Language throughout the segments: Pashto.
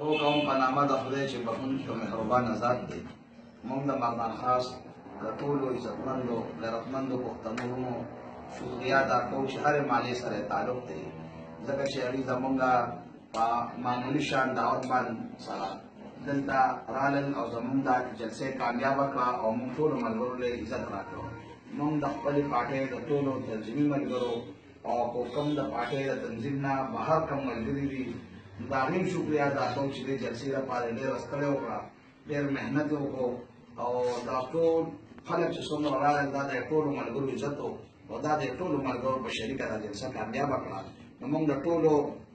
او کوم په نامه د خدای چې بخښونکی او مهربان ذات دی. موږ د مردان خاص د ټولو عزتمندو غیرتمندو پښتنو وروڼو شکریا ادا کوو چې هرې مالې سره تعلق دی، ځکه چې هغوی زموږ په معمولي شان دعوت باندې سره دلته رالل او زموږ دا جلسې کامیابه کړه او موږ ټولو ملګرو له عزت راکړو. موږ د خپلې پارټۍ د ټولو تنظیمي ملګرو او کوم د پارټۍ د تنظیم نه بهر کوم ملګري دي د هغوی هم شکریا ادا کوم چې دې جلسې لپاره یې ډېره ستړې وکړه، ډېر محنت یې وکړو او دا ټول خلک چې څومره راغلل دا د ټولو ملګرو عزت و او دا د ټولو ملګرو په شریکه دا جلسه کامیابه کړه. نو موږ د ټولو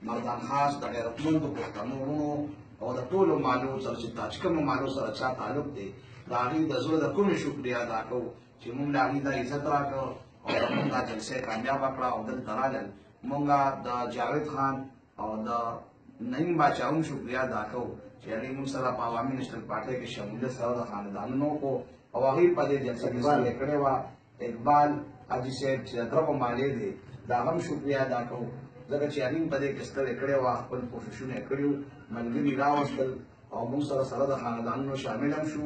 مردان خاص د غیرتمندو پښتنو وروڼو او د ټولو مالو سره چې کومو مالو سره چا تعلق دی د هغوی د زړه د کومې شکریا ادا کوو چې موږ د هغوی دا عزت راکړ او زموږ دا جلسه کامیابه کړه او دلته رالل. موږ د جاوید خان او د نعیم باچا هم شکریا ادا کوو چې هغوی موږ سره په عوامي نیشنل پارټۍ کې شمولیت سره د خاندانونو وکړو او هغوی په دې جلسه کې ستړې کړې وه. اقبال حاجي صاحب چې د درغو مالې دی دا هم شکریا ادا کوو ځکه چې هغوی په دې کې ستړې کړې وه، خپل کوښښونه یې کړي وو، ملګري راوستل او موږ سره د خاندانونو شامل هم شو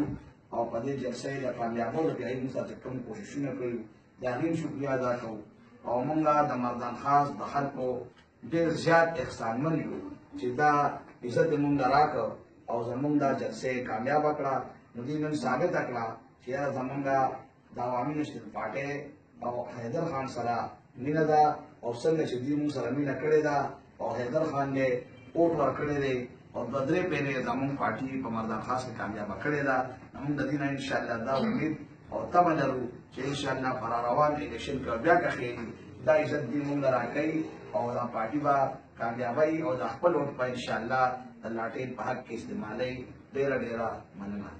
او په دې جلسه یې د کامیابولو کې هغوی موږ سره چې کوم کوښښونه کړي د هغوی هم شکریا ادا کوو. او موږ د مردان خاص د خلکو ډېر زیات احسانمن یو چې دا عزت یې موږ ته راکړ او زموږ دا جلسه یې کامیابه کړه. نو دوی نن ثابته کړه چې یاره زموږ د عوامي نیشنل پارټۍ او حیدر خان سره مینه ده او څنګه چې دوی موږ سره مینه کړې ده او حیدر خان یې اوټ ورکړی دی او دوه درې پیرې یې زموږ پارټي په مردان خاص کې کامیابه کړې ده. موږ د دې نه انشاءالله دا امید او تمه لرو چې انشاءالله په راروان الیکشن کې بیا که خیري دا عزت دوی موږ له راکوي او دا پارټي به کامیابوي او د خپل ووټ به انشاءالله د لاټین په حق کې استعمالوي. ډېره ډېره مننه.